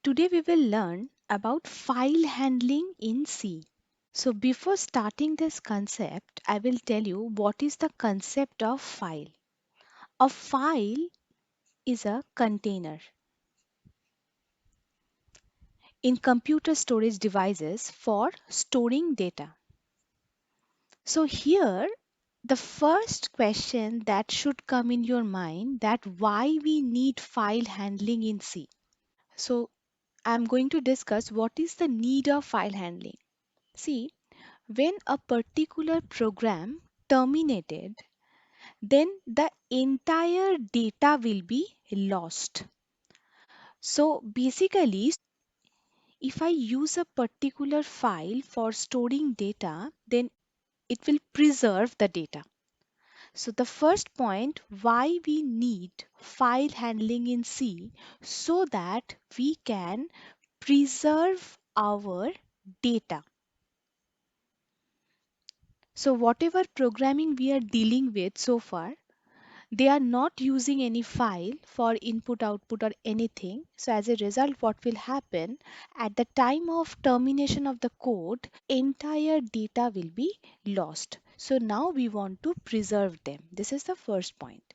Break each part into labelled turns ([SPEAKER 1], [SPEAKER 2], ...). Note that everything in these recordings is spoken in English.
[SPEAKER 1] Today we will learn about file handling in C. So before starting this concept, I will tell you what is the concept of file. A file is a container in computer storage devices for storing data. So here the first question that should come in your mind that why we need file handling in C. So I'm going to discuss what is the need of file handling. See, when a particular program terminated, then the entire data will be lost. So basically, if I use a particular file for storing data, then it will preserve the data. So the first point why we need file handling in C so that we can preserve our data. So whatever programming we are dealing with so far, they are not using any file for input output or anything. So as a result, what will happen at the time of termination of the code, entire data will be lost. So now we want to preserve them. This is the first point.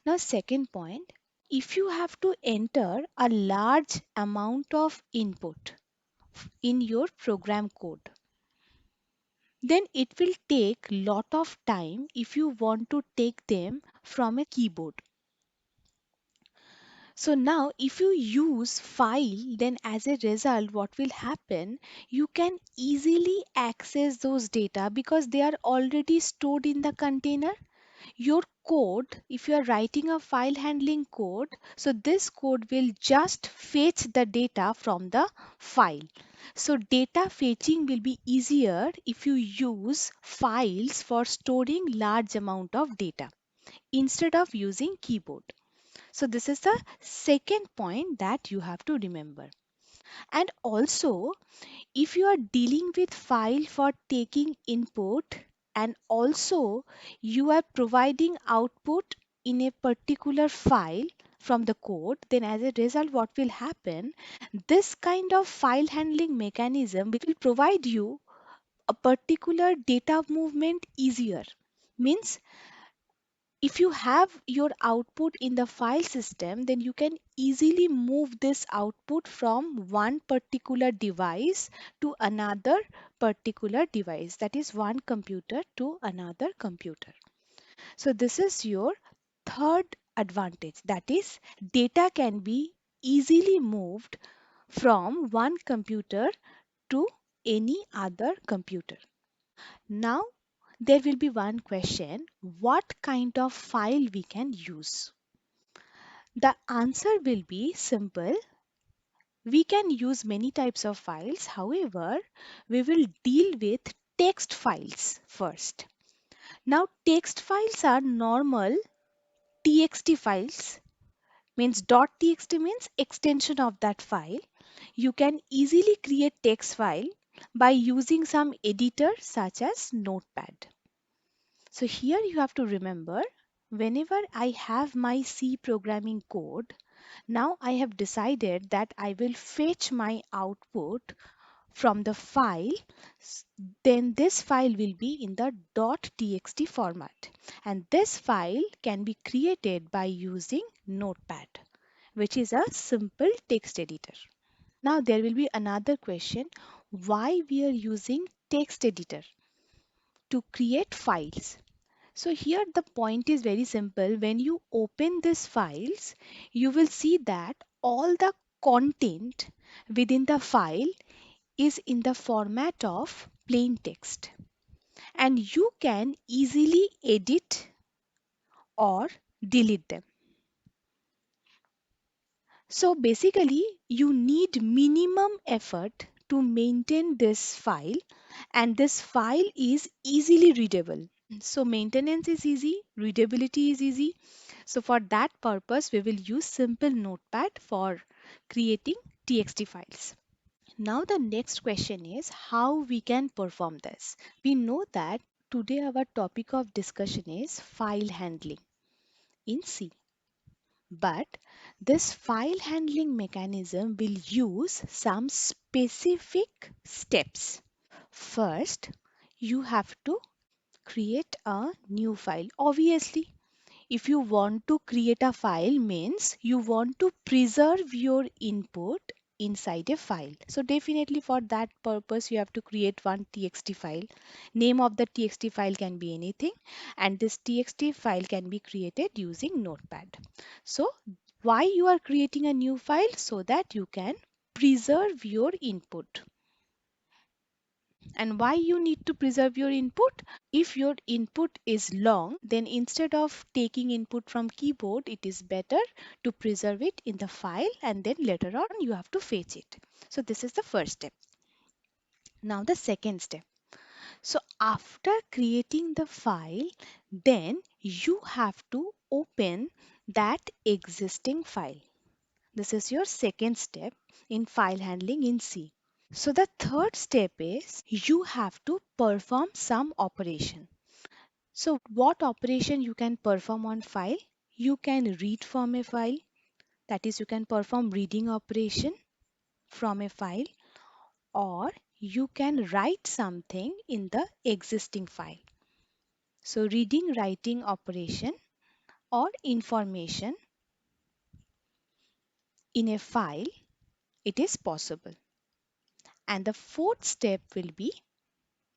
[SPEAKER 1] Now second point, if you have to enter a large amount of input in your program code, then it will take lot of time if you want to take them from a keyboard. So now if you use file, then as a result, what will happen? You can easily access those data because they are already stored in the container. Your code, if you are writing a file handling code, so this code will just fetch the data from the file. So data fetching will be easier if you use files for storing large amount of data instead of using keyboard. So this is the second point that you have to remember. And also, if you are dealing with file for taking input and also you are providing output in a particular file from the code, then as a result, what will happen? This kind of file handling mechanism will provide you a particular data movement easier. Means if you have your output in the file system, then you can easily move this output from one particular device to another particular device, that is one computer to another computer. So this is your third advantage, that is data can be easily moved from one computer to any other computer. Now there will be one question, what kind of file we can use? The answer will be simple. We can use many types of files. However, we will deal with text files first. Now, text files are normal txt files, means .txt means extension of that file. You can easily create text file by using some editor such as Notepad. So here you have to remember, whenever I have my C programming code, now I have decided that I will fetch my output from the file, s- then this file will be in the .txt format. And this file can be created by using Notepad, which is a simple text editor. Now there will be another question, why we are using text editor to create files. So here the point is very simple. When you open these files, you will see that all the content within the file is in the format of plain text and you can easily edit or delete them. So basically you need minimum effort to maintain this file and this file is easily readable. So maintenance is easy, readability is easy. So for that purpose, we will use simple notepad for creating TXT files. Now the next question is how we can perform this. We know that today our topic of discussion is file handling in C. But this file handling mechanism will use some specific steps. First, you have to create a new file. Obviously, if you want to create a file means you want to preserve your input inside a file. So definitely for that purpose you have to create one txt file. Name of the txt file can be anything, and this txt file can be created using notepad. So why you are creating a new file? So that you can preserve your input. And why you need to preserve your input? If your input is long, then instead of taking input from keyboard, it is better to preserve it in the file and then later on you have to fetch it. So this is the first step. Now the second step. So after creating the file, then you have to open that existing file. This is your second step in file handling in C. So the third step is you have to perform some operation. So what operation you can perform on file? You can read from a file, that is you can perform reading operation from a file, or you can write something in the existing file. So reading writing operation or information in a file, it is possible. And the fourth step will be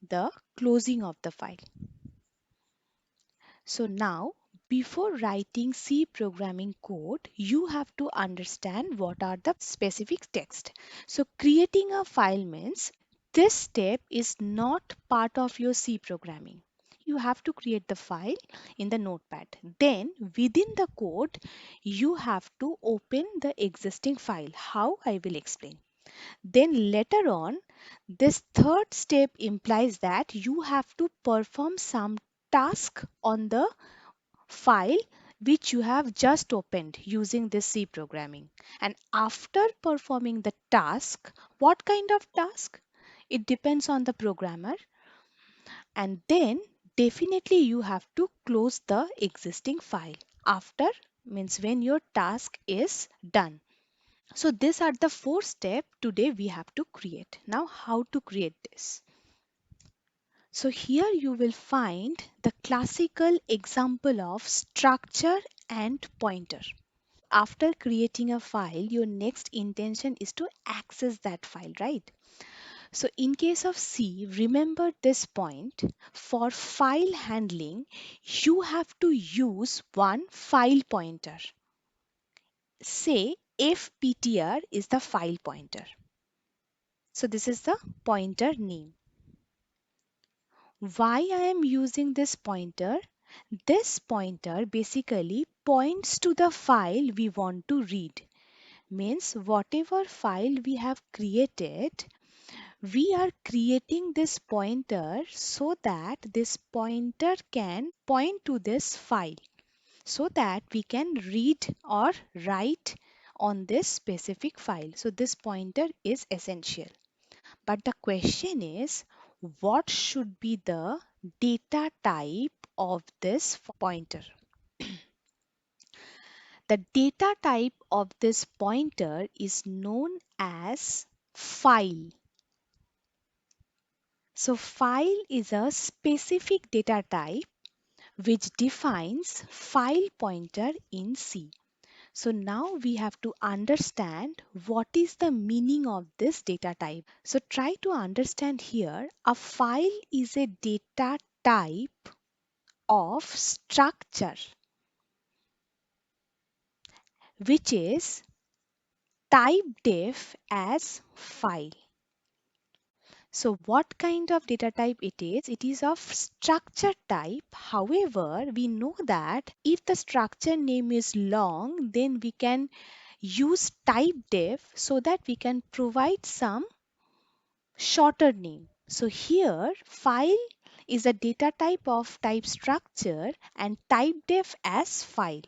[SPEAKER 1] the closing of the file. So now, before writing C programming code, you have to understand what are the specific text. So creating a file means this step is not part of your C programming. You have to create the file in the notepad. Then within the code, you have to open the existing file. How? I will explain. Then later on, this third step implies that you have to perform some task on the file which you have just opened using this C programming. And after performing the task, what kind of task? It depends on the programmer. And then definitely you have to close the existing file after, means when your task is done. So these are the four steps today we have to create. Now how to create this? So here you will find the classical example of structure and pointer. After creating a file, your next intention is to access that file, right? So in case of C, remember this point. For file handling, you have to use one file pointer. Say fptr is the file pointer. So this is the pointer name. Why I am using this pointer? This pointer basically points to the file we want to read. Means whatever file we have created, we are creating this pointer so that this pointer can point to this file so that we can read or write on this specific file. So this pointer is essential. But the question is, what should be the data type of this pointer? The data type of this pointer is known as file. So file is a specific data type which defines file pointer in C. So now we have to understand what is the meaning of this data type. So try to understand here, a file is a data type of structure which is typedef as file. So what kind of data type it is? It is of structure type. However, we know that if the structure name is long, then we can use typedef so that we can provide some shorter name. So here file is a data type of type structure and typedef as file.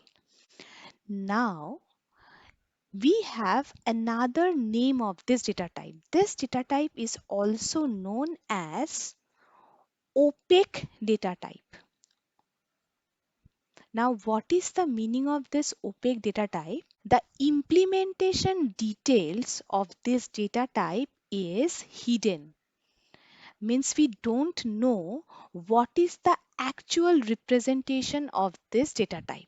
[SPEAKER 1] Now we have another name of this data type. This data type is also known as opaque data type. Now, what is the meaning of this opaque data type? The implementation details of this data type is hidden. Means we don't know what is the actual representation of this data type.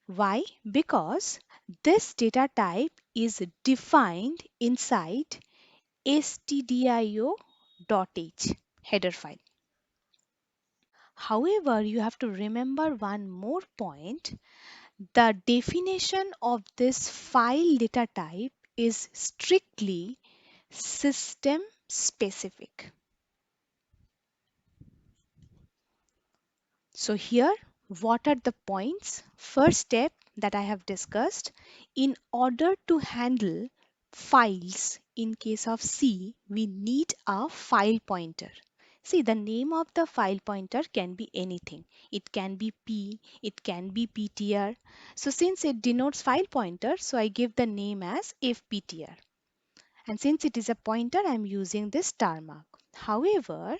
[SPEAKER 1] Why? Because this data type is defined inside stdio.h header file. However, you have to remember one more point. The definition of this file data type is strictly system specific. So here, what are the points? First step that I have discussed, in order to handle files in case of C, we need a file pointer. See, the name of the file pointer can be anything. It can be P, it can be PTR. So since it denotes file pointer, so I give the name as fptr. And since it is a pointer, I'm using this star mark. However,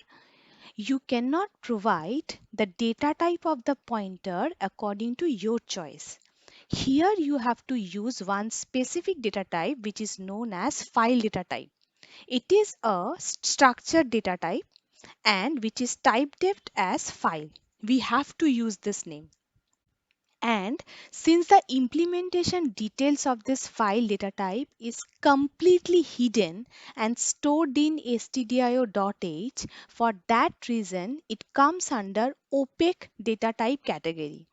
[SPEAKER 1] you cannot provide the data type of the pointer according to your choice. Here you have to use one specific data type which is known as file data type. It is a structured data type and which is type depth as file. We have to use this name. And since the implementation details of this file data type is completely hidden and stored in stdio.h, for that reason it comes under opaque data type category.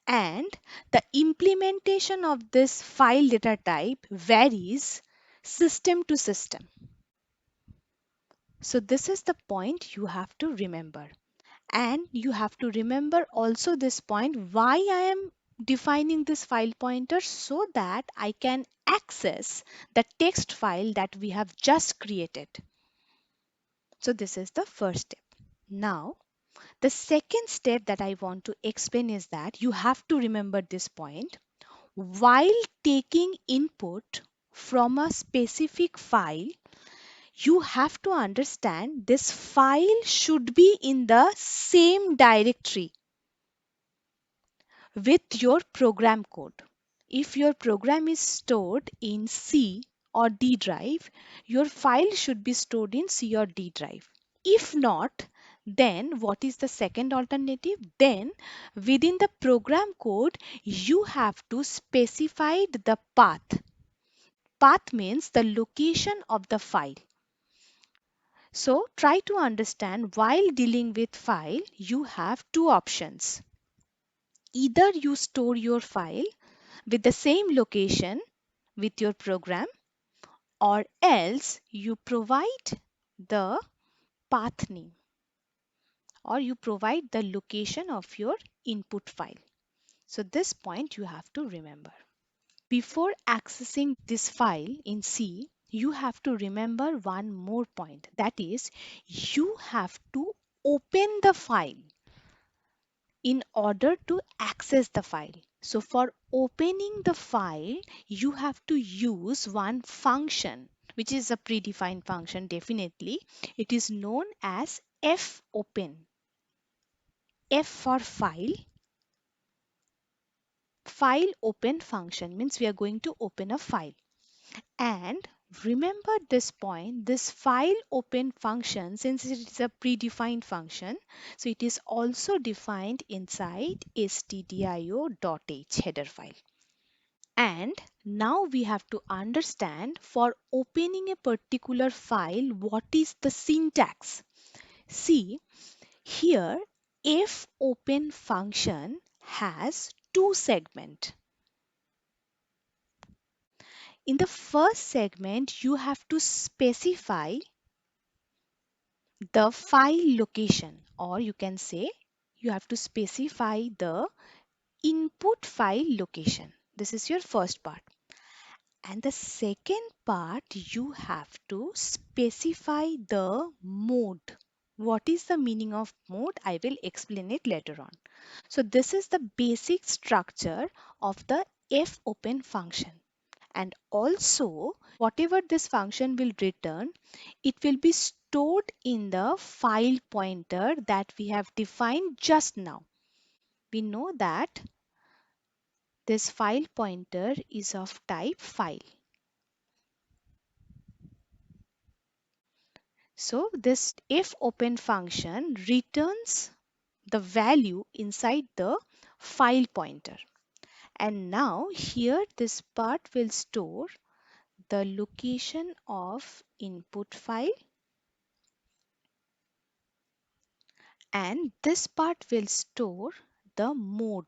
[SPEAKER 1] And the implementation of this file data type varies system to system. So this is the point you have to remember. And you have to remember also this point, why I am defining this file pointer, so that I can access the text file that we have just created. So this is the first step. Now, the second step that I want to explain is that you have to remember this point. While taking input from a specific file, you have to understand this file should be in the same directory with your program code. If your program is stored in C or D drive, your file should be stored in C or D drive. If not, then what is the second alternative? Then within the program code, you have to specify the path. Path means the location of the file. So try to understand, while dealing with file, you have two options. Either you store your file with the same location with your program, or else you provide the path name, or you provide the location of your input file. So this point you have to remember. Before accessing this file in C, you have to remember one more point, that is, you have to open the file in order to access the file. So for opening the file, you have to use one function, which is a predefined function definitely. It is known as fopen. F for file. File open function means we are going to open a file. And remember this point, this file open function, since it is a predefined function, so it is also defined inside stdio.h header file. And now we have to understand, for opening a particular file, what is the syntax. See, here fopen function has two segments. In the first segment, you have to specify the file location, or you can say you have to specify the input file location. This is your first part. And the second part, you have to specify the mode. What is the meaning of mode? I will explain it later on. So this is the basic structure of the fopen function. And also, whatever this function will return, it will be stored in the file pointer that we have defined just now. We know that this file pointer is of type file. So this if open function returns the value inside the file pointer. And now here this part will store the location of input file, and this part will store the mode,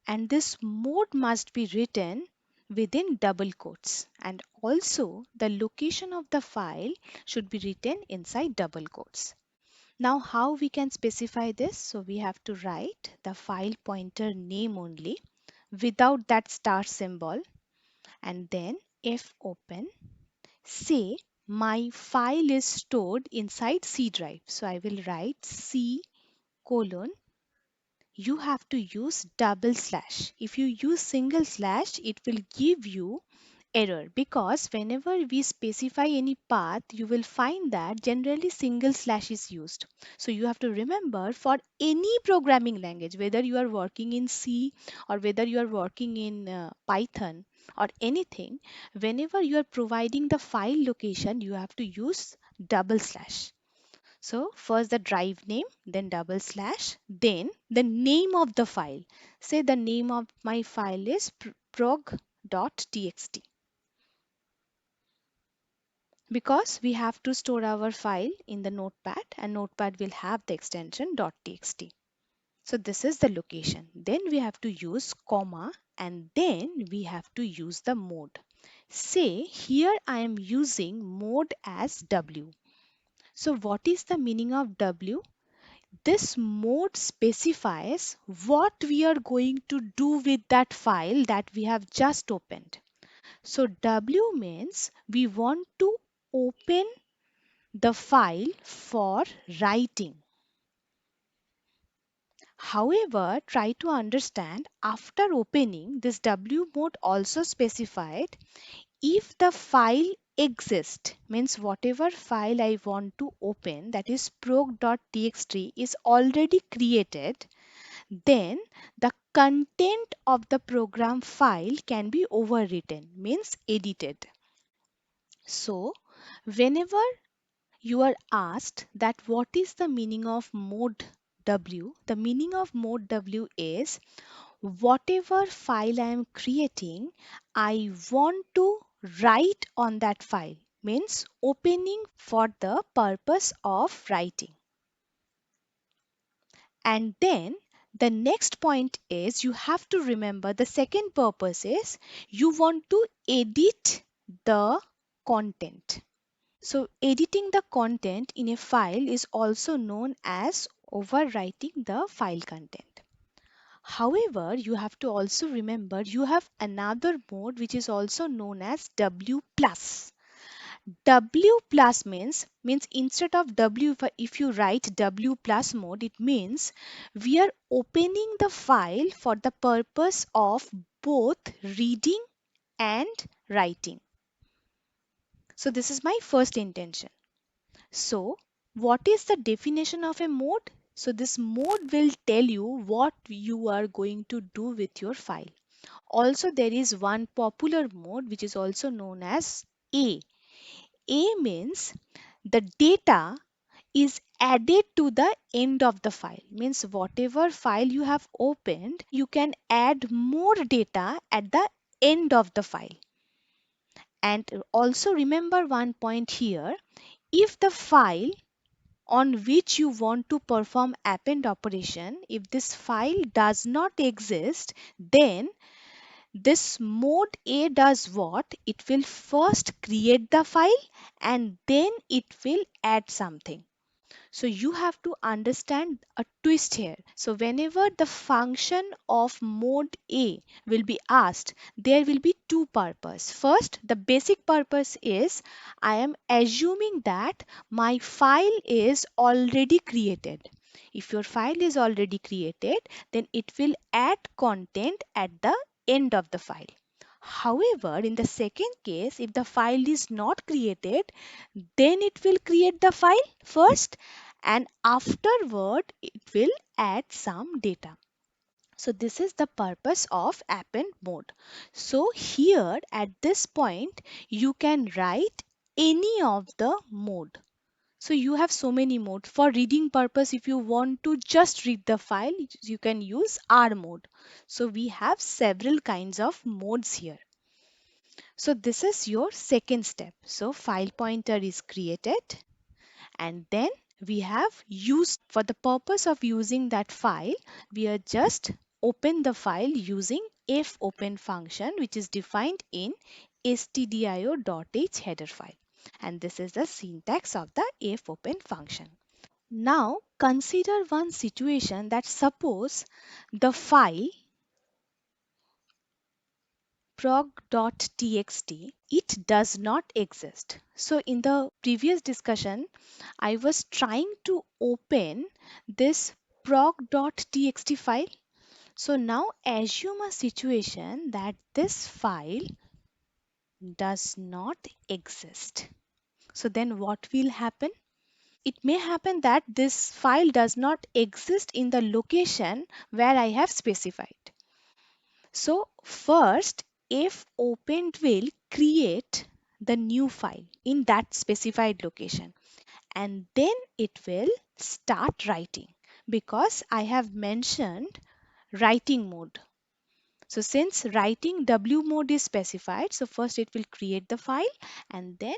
[SPEAKER 1] and this mode must be written within double quotes, and also the location of the file should be written inside double quotes. Now how we can specify this? So we have to write the file pointer name only without that star symbol, and then if open, say my file is stored inside C drive. So I will write C colon, you have to use double slash. If you use single slash, it will give you error, because whenever we specify any path, you will find that generally single slash is used. So you have to remember, for any programming language, whether you are working in C or whether you are working in Python or anything, whenever you are providing the file location, you have to use double slash. So first the drive name, then double slash, then the name of the file. Say the name of my file is prog.txt, because we have to store our file in the notepad, and notepad will have the extension .txt. So this is the location. Then we have to use comma, and then we have to use the mode. Say here I am using mode as W. So what is the meaning of W? This mode specifies what we are going to do with that file that we have just opened. So W means we want to open the file for writing. However, try to understand, after opening, this W mode also specified if the file exists, means whatever file I want to open, that is prog.txt, is already created, then the content of the program file can be overwritten, means edited. So whenever you are asked that what is the meaning of mode W, the meaning of mode W is whatever file I am creating, I want to write on that file, means opening for the purpose of writing. And then the next point is, you have to remember the second purpose is you want to edit the content. So editing the content in a file is also known as overwriting the file content. However, you have to also remember you have another mode which is also known as W plus. W plus means instead of W, if you write W plus mode, it means we are opening the file for the purpose of both reading and writing. So this is my first intention. So what is the definition of a mode? So this mode will tell you what you are going to do with your file. Also, there is one popular mode which is also known as A. A means the data is added to the end of the file, means whatever file you have opened, you can add more data at the end of the file. And also remember one point here, if the file on which you want to perform append operation, if this file does not exist, then this mode A does what? It will first create the file and then it will add something. So you have to understand a twist here. So whenever the function of mode A will be asked, there will be two purpose. First, the basic purpose is I am assuming that my file is already created. If your file is already created, then it will add content at the end of the file. However, in the second case, if the file is not created, then it will create the file first and afterward it will add some data. So this is the purpose of append mode. So here at this point you can write any of the mode. So you have so many modes. For reading purpose, if you want to just read the file, you can use R mode. So we have several kinds of modes here. So this is your second step. So file pointer is created, and then we have used, for the purpose of using that file, we are just open the file using fopen function, which is defined in stdio.h header file. And this is the syntax of the fopen function. Now consider one situation, that suppose the file prog.txt, it does not exist. So in the previous discussion, I was trying to open this prog.txt file. So now assume a situation that this file does not exist. So then what will happen? It may happen that this file does not exist in the location where I have specified. So first, if opened will create the new file in that specified location, and then it will start writing, because I have mentioned writing mode. So since writing W mode is specified, so first it will create the file and then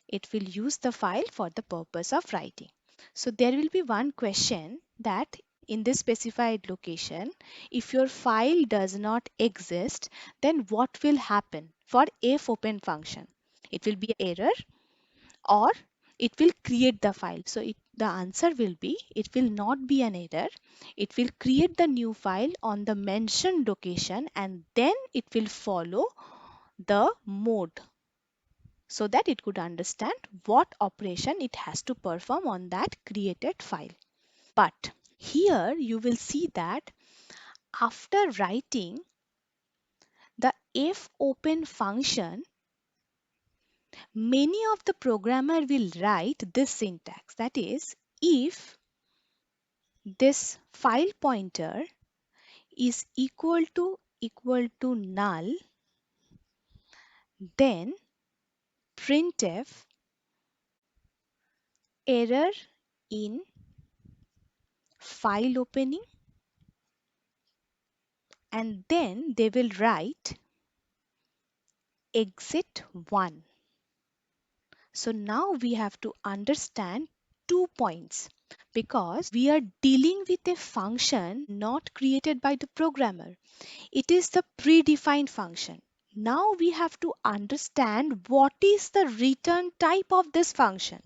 [SPEAKER 1] it will use the file for the purpose of writing. So there will be one question, that in this specified location, if your file does not exist, then what will happen for fopen function? It will be error, or it will create the file. So the answer will be, it will not be an error. It will create the new file on the mentioned location and then it will follow the mode, so that it could understand what operation it has to perform on that created file. But here you will see that after writing the fopen function, many of the programmer will write this syntax, that is, if this file pointer is equal to null, then printf error in file opening, and then they will write exit 1. So now we have to understand 2 points, because we are dealing with a function not created by the programmer. It is the predefined function. Now we have to understand what is the return type of this function.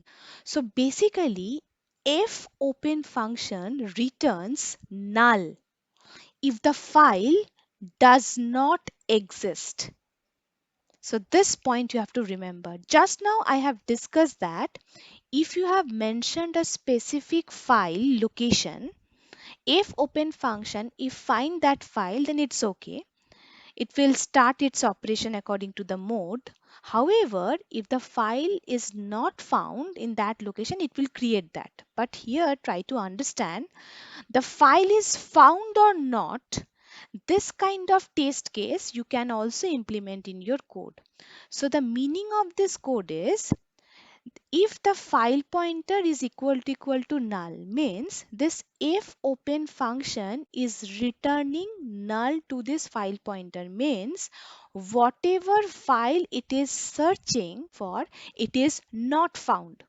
[SPEAKER 1] So basically, fopen function returns null if the file does not exist. So this point you have to remember. Just now I have discussed that if you have mentioned a specific file location, fopen function, if find that file, then it's okay. It will start its operation according to the mode. However, if the file is not found in that location, it will create that. But here try to understand, the file is found or not. This kind of test case you can also implement in your code. So the meaning of this code is, if the file pointer is equal to null, means this fopen function is returning null to this file pointer, means whatever file it is searching for, it is not found.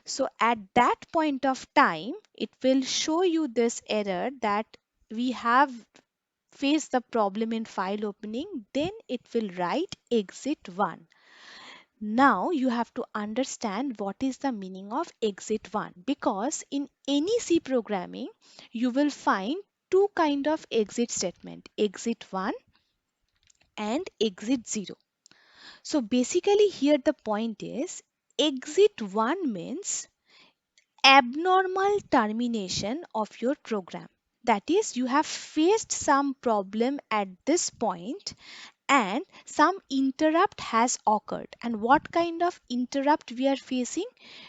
[SPEAKER 1] So at that point of time, it will show you this error that we have faced the problem in file opening, then it will write exit 1. Now you have to understand what is the meaning of exit 1, because in any C programming you will find two kind of exit statement, exit 1 and exit 0. So basically here the point is, exit 1 means abnormal termination of your program. That is, you have faced some problem at this point and some interrupt has occurred. And what kind of interrupt we are facing?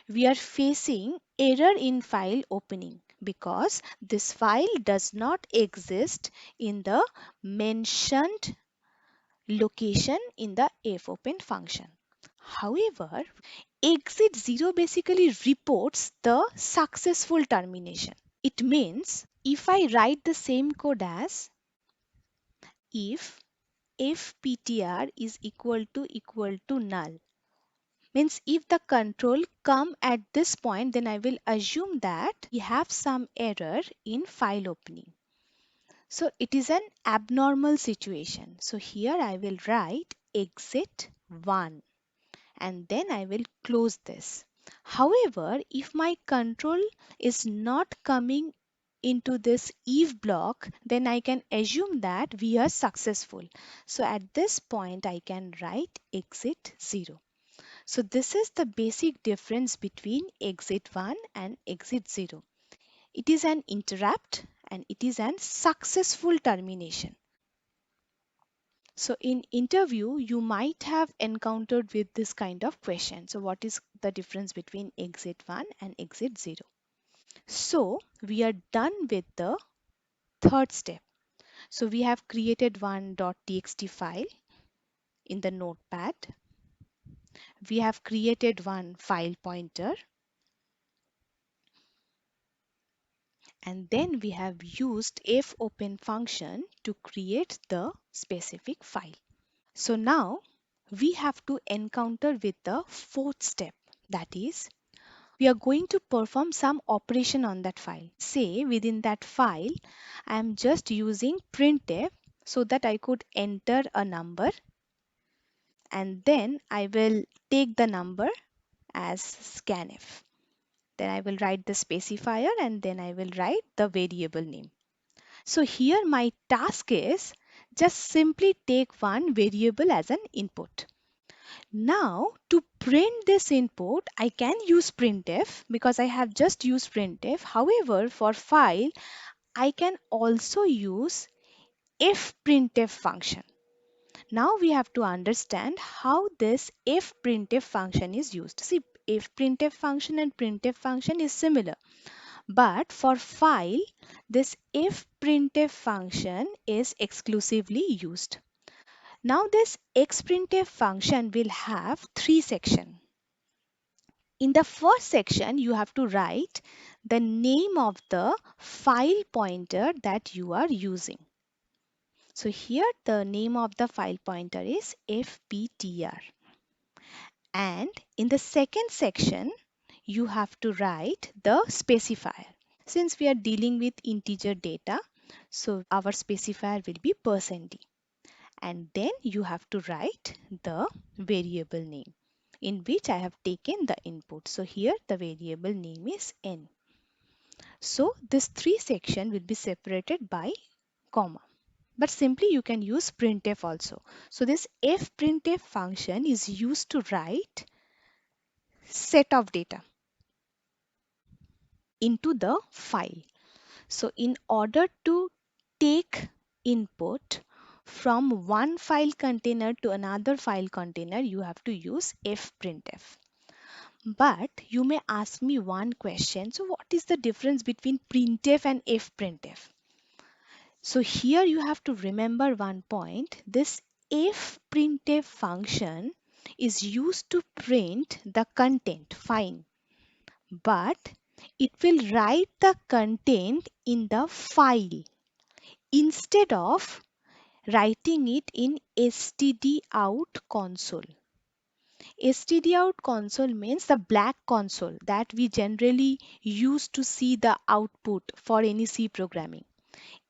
[SPEAKER 1] We are facing error in file opening because this file does not exist in the mentioned location in the fopen function. However, exit 0 basically reports the successful termination. It means if I write the same code as if ptr is equal to null, means if the control come at this point, then I will assume that we have some error in file opening. So it is an abnormal situation. So here I will write exit 1 and then I will close this. However, if my control is not coming into this if block, then I can assume that we are successful. So at this point, I can write exit 0. So this is the basic difference between exit 1 and exit 0. It is an interrupt and it is an successful termination. So in interview, you might have encountered with this kind of question. So what is the difference between exit 1 and exit 0? So we are done with the third step. So we have created one .txt file in the notepad. We have created one file pointer, and then we have used fopen function to create the specific file. So now we have to encounter with the fourth step, that is we are going to perform some operation on that file. Say within that file I am just using printf so that I could enter a number and then I will take the number as scanf. Then I will write the specifier and then I will write the variable name. So here my task is just simply take one variable as an input. Now to print this input, I can use printf because I have just used printf. However, for file, I can also use fprintf function. Now we have to understand how this fprintf function is used. See, fprintf function and printf function is similar. But for file, this fprintf function is exclusively used. Now this xprintf function will have three sections. In the first section, you have to write the name of the file pointer that you are using. So here the name of the file pointer is fptr. And in the second section, you have to write the specifier. Since we are dealing with integer data, so our specifier will be %d. And then you have to write the variable name in which I have taken the input. So here the variable name is n. So this three section will be separated by comma. But simply you can use printf also. So this fprintf function is used to write set of data into the file. So in order to take input from one file container to another file container, you have to use fprintf. But you may ask me one question. So what is the difference between printf and fprintf? So here you have to remember one point. This fprintf function is used to print the content, fine. But it will write the content in the file instead of writing it in stdout console. Stdout console means the black console that we generally use to see the output for any C programming.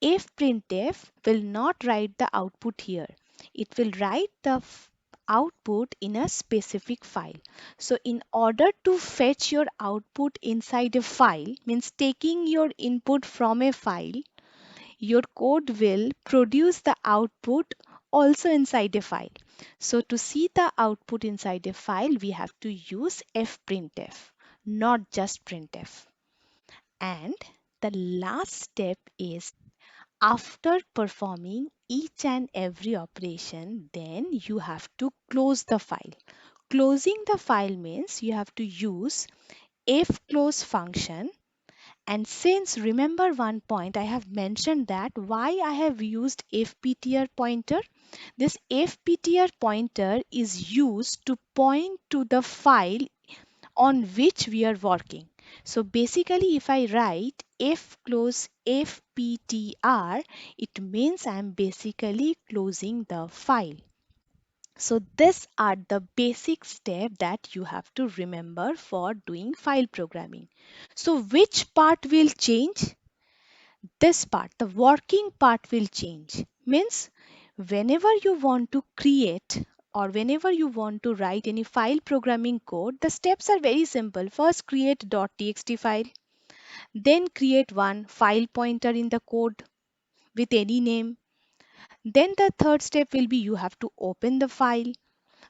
[SPEAKER 1] Fprintf will not write the output here. It will write the output in a specific file. So in order to fetch your output inside a file, means taking your input from a file, your code will produce the output also inside a file. So to see the output inside a file, we have to use fprintf, not just printf. And the last step is After performing each and every operation, then you have to close the file. Closing the file means you have to use fclose function. And since, remember one point, I have mentioned that why I have used fptr pointer. This fptr pointer is used to point to the file on which we are working. So basically, if I write fclose fptr, it means I am basically closing the file. So these are the basic steps that you have to remember for doing file programming. So which part will change? This part, the working part will change. Means whenever you want to create or whenever you want to write any file programming code, the steps are very simple. First create .txt file, then create one file pointer in the code with any name. Then the third step will be you have to open the file.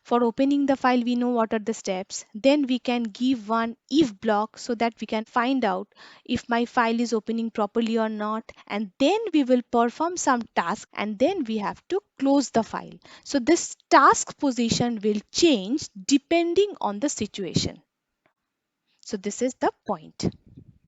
[SPEAKER 1] For opening the file, we know what are the steps. Then we can give one if block so that we can find out if my file is opening properly or not. And then we will perform some task and then we have to close the file. So this task position will change depending on the situation. So this is the point.